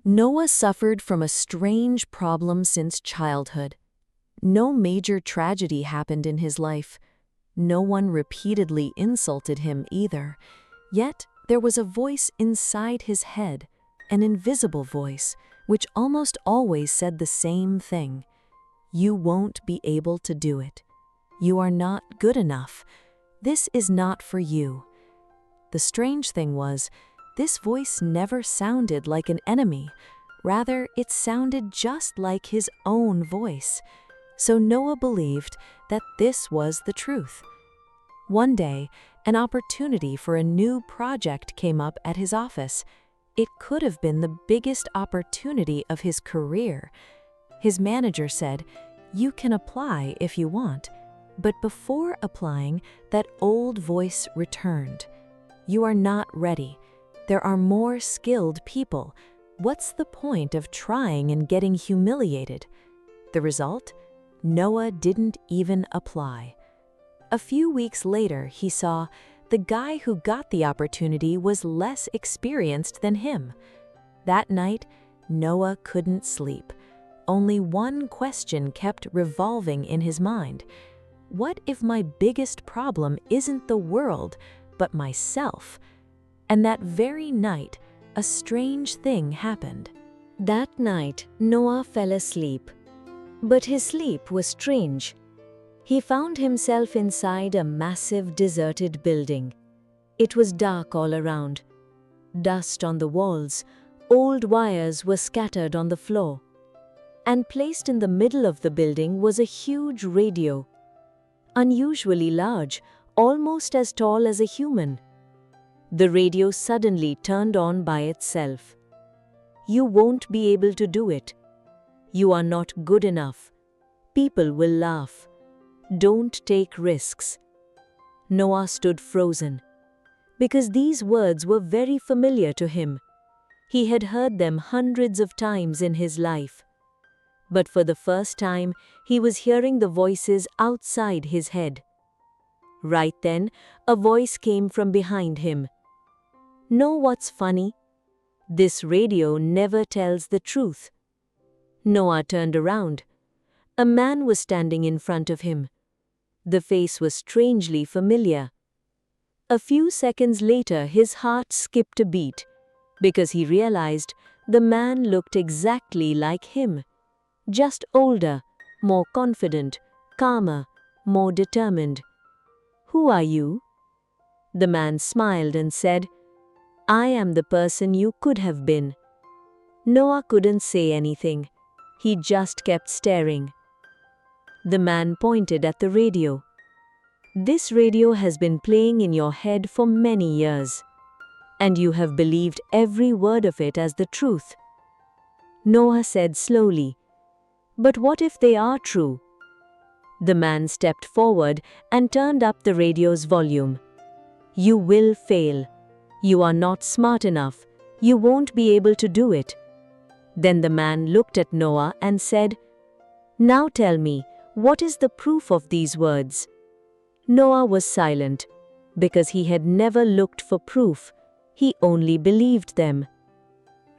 Noah suffered from a strange problem since childhood. No major tragedy happened in his life. No one repeatedly insulted him either. Yet there was a voice inside his head, an invisible voice, which almost always said the same thing. You won't be able to do it. You are not good enough. This is not for you. The strange thing was, this voice never sounded like an enemy. Rather, it sounded just like his own voice. So Noah believed that this was the truth. One day, an opportunity for a new project came up at his office. It could have been the biggest opportunity of his career. His manager said, "You can apply if you want." But before applying, that old voice returned. "You are not ready. There are more skilled people. What's the point of trying and getting humiliated?" The result? Noah didn't even apply. A few weeks later, he saw the guy who got the opportunity was less experienced than him. That night, Noah couldn't sleep. Only one question kept revolving in his mind. What if my biggest problem isn't the world, but myself? And that very night, a strange thing happened. That night, Noah fell asleep. But his sleep was strange. He found himself inside a massive deserted building. It was dark all around. Dust on the walls, old wires were scattered on the floor. And placed in the middle of the building was a huge radio. Unusually large, almost as tall as a human. The radio suddenly turned on by itself. "You won't be able to do it. You are not good enough. People will laugh. Don't take risks." Noah stood frozen, because these words were very familiar to him. He had heard them hundreds of times in his life. But for the first time, he was hearing the voices outside his head. Right then, a voice came from behind him. "Know what's funny? This radio never tells the truth." Noah turned around. A man was standing in front of him. The face was strangely familiar. A few seconds later, his heart skipped a beat, because he realized the man looked exactly like him. Just older, more confident, calmer, more determined. "Who are you?" The man smiled and said, "I am the person you could have been." Noah couldn't say anything. He just kept staring. The man pointed at the radio. "This radio has been playing in your head for many years, and you have believed every word of it as the truth." Noah said slowly, "But what if they are true?" The man stepped forward and turned up the radio's volume. "You will fail. You are not smart enough. You won't be able to do it." Then the man looked at Noah and said, "Now tell me, what is the proof of these words?" Noah was silent, because he had never looked for proof. He only believed them.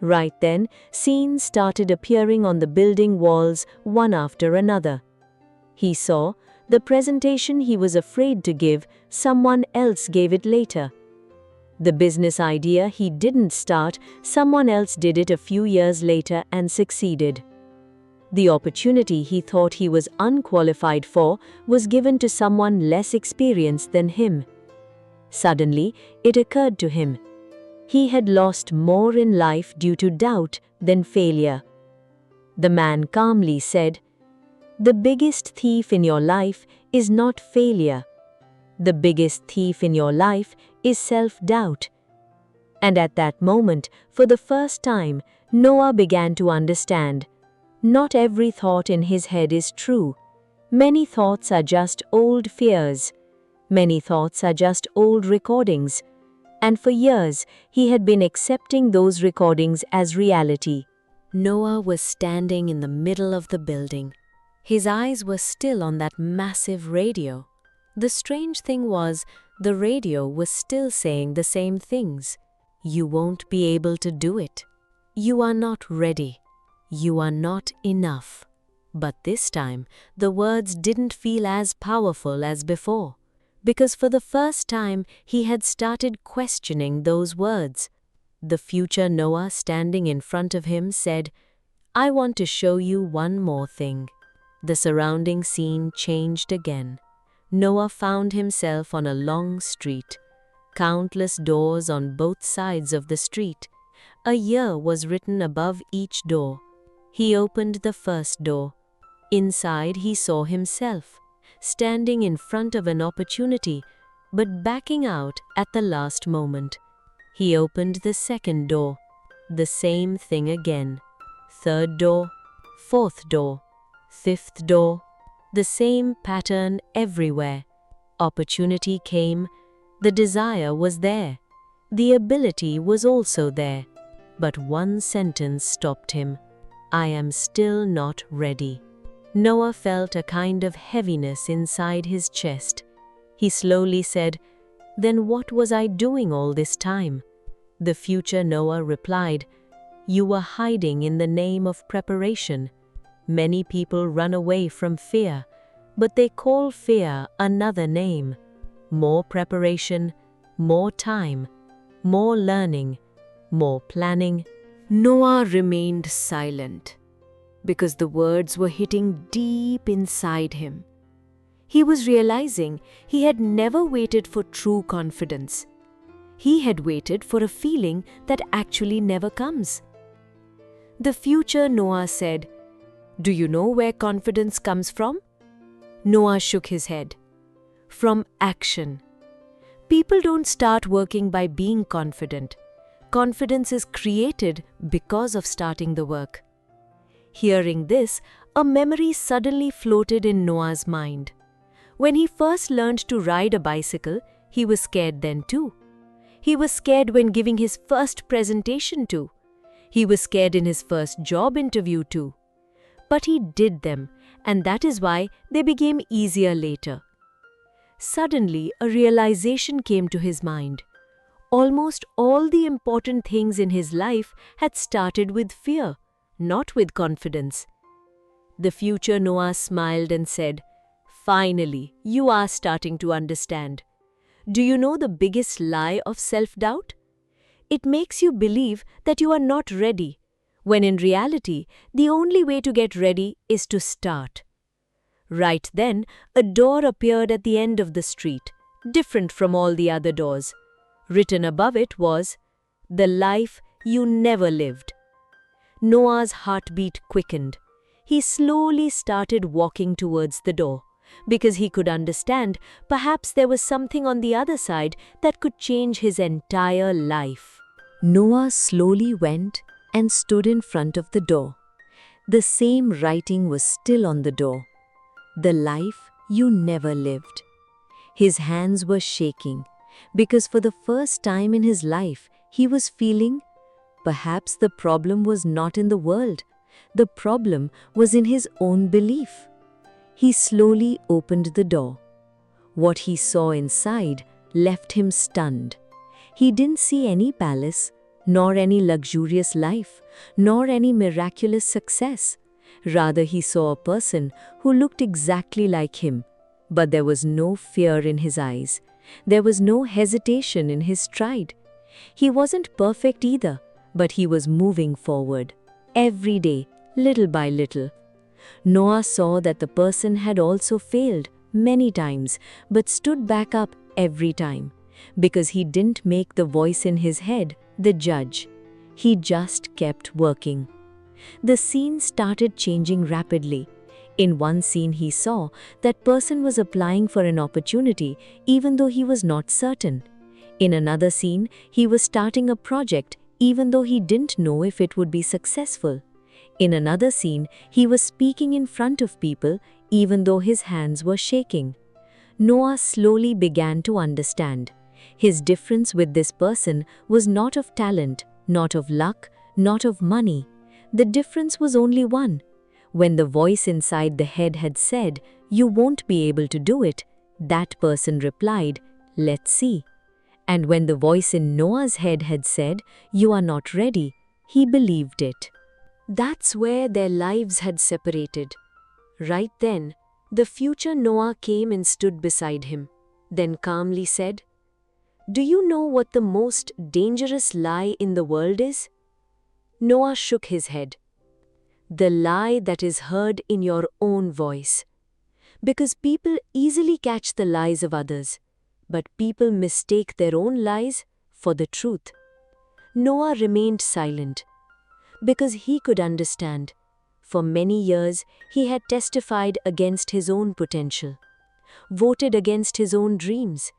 Right then, scenes started appearing on the building walls, one after another. He saw the presentation he was afraid to give, someone else gave it later. The business idea he didn't start, someone else did it a few years later and succeeded. The opportunity he thought he was unqualified for was given to someone less experienced than him. Suddenly, it occurred to him. He had lost more in life due to doubt than failure. The man calmly said, "The biggest thief in your life is not failure. The biggest thief in your life is self-doubt." And at that moment, for the first time, Noah began to understand. Not every thought in his head is true. Many thoughts are just old fears. Many thoughts are just old recordings. And for years, he had been accepting those recordings as reality. Noah was standing in the middle of the building. His eyes were still on that massive radio. The strange thing was, the radio was still saying the same things. "You won't be able to do it. "You are not ready. You are not enough." But this time, the words didn't feel as powerful as before, because for the first time he had started questioning those words. The future Noah standing in front of him said, "I want to show you one more thing." The surrounding scene changed again. Noah found himself on a long street. Countless doors on both sides of the street. A year was written above each door. He opened the first door. Inside he saw himself, standing in front of an opportunity, but backing out at the last moment. He opened the second door. The same thing again. Third door, fourth door, fifth door. The same pattern everywhere. Opportunity came. The desire was there. The ability was also there. But one sentence stopped him. "I am still not ready." Noah felt a kind of heaviness inside his chest. He slowly said, "Then what was I doing all this time?" The future Noah replied, "You were hiding in the name of preparation. Many people run away from fear, but they call fear another name. More preparation, more time, more learning, more planning." Noah remained silent, because the words were hitting deep inside him. He was realizing he had never waited for true confidence. He had waited for a feeling that actually never comes. The future Noah said, "Do you know where confidence comes from?" Noah shook his head. "From action. People don't start working by being confident. Confidence is created because of starting the work." Hearing this, a memory suddenly floated in Noah's mind. When he first learned to ride a bicycle, he was scared then too. He was scared when giving his first presentation too. He was scared in his first job interview too. But he did them, and that is why they became easier later. Suddenly, a realization came to his mind. Almost all the important things in his life had started with fear, not with confidence. The future Noah smiled and said, "Finally, you are starting to understand. Do you know the biggest lie of self-doubt? It makes you believe that you are not ready, when in reality, the only way to get ready is to start." Right then, a door appeared at the end of the street, different from all the other doors. Written above it was, "The life you never lived." Noah's heartbeat quickened. He slowly started walking towards the door, because he could understand perhaps there was something on the other side that could change his entire life. Noah slowly went and stood in front of the door. The same writing was still on the door. "The life you never lived." His hands were shaking, because for the first time in his life, he was feeling perhaps the problem was not in the world. The problem was in his own belief. He slowly opened the door. What he saw inside left him stunned. He didn't see any palace, nor any luxurious life, nor any miraculous success. Rather, he saw a person who looked exactly like him, but there was no fear in his eyes. There was no hesitation in his stride. He wasn't perfect either, but he was moving forward, every day, little by little. Noah saw that the person had also failed many times, but stood back up every time, because he didn't make the voice in his head the judge. He just kept working. The scene started changing rapidly. In one scene he saw that person was applying for an opportunity even though he was not certain. In another scene, he was starting a project even though he didn't know if it would be successful. In another scene, he was speaking in front of people even though his hands were shaking. Noah slowly began to understand. His difference with this person was not of talent, not of luck, not of money. The difference was only one. When the voice inside the head had said, "You won't be able to do it," that person replied, "Let's see." And when the voice in Noah's head had said, "You are not ready," He believed it. That's where their lives had separated. Right then, the future Noah came and stood beside him, then calmly said, "Do you know what the most dangerous lie in the world is?" Noah shook his head. "The lie that is heard in your own voice. Because people easily catch the lies of others, but people mistake their own lies for the truth." Noah remained silent, because he could understand. For many years, he had testified against his own potential, voted against his own dreams,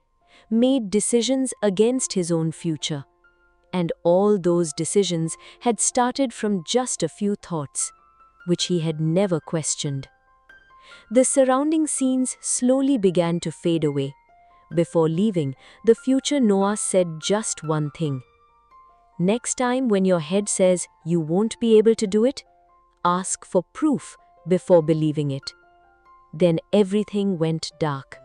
made decisions against his own future. And all those decisions had started from just a few thoughts, which he had never questioned. The surrounding scenes slowly began to fade away. Before leaving, the future Noah said just one thing. "Next time when your head says you won't be able to do it, ask for proof before believing it." Then everything went dark.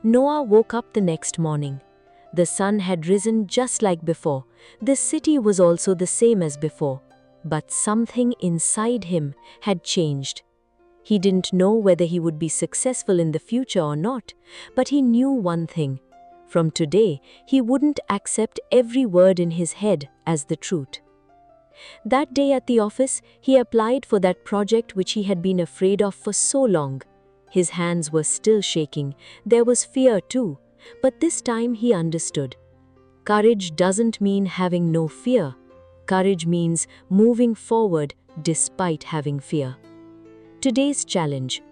Noah woke up the next morning. The sun had risen just like before. The city was also the same as before. But something inside him had changed. He didn't know whether he would be successful in the future or not, but he knew one thing. From today, he wouldn't accept every word in his head as the truth. That day at the office, he applied for that project which he had been afraid of for so long. His hands were still shaking. There was fear too, but this time he understood. Courage doesn't mean having no fear. Courage means moving forward despite having fear. Today's challenge.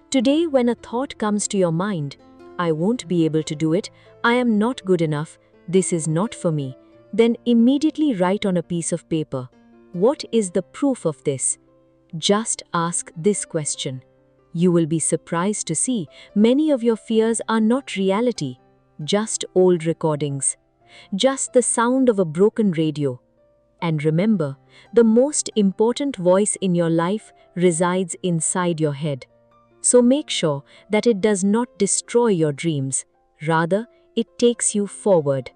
Today, when a thought comes to your mind, "I won't be able to do it, I am not good enough, this is not for me," then immediately write on a piece of paper, "What is the proof of this?" Just ask this question. You will be surprised to see many of your fears are not reality, just old recordings, just the sound of a broken radio. And remember, the most important voice in your life resides inside your head. So make sure that it does not destroy your dreams. Rather, it takes you forward.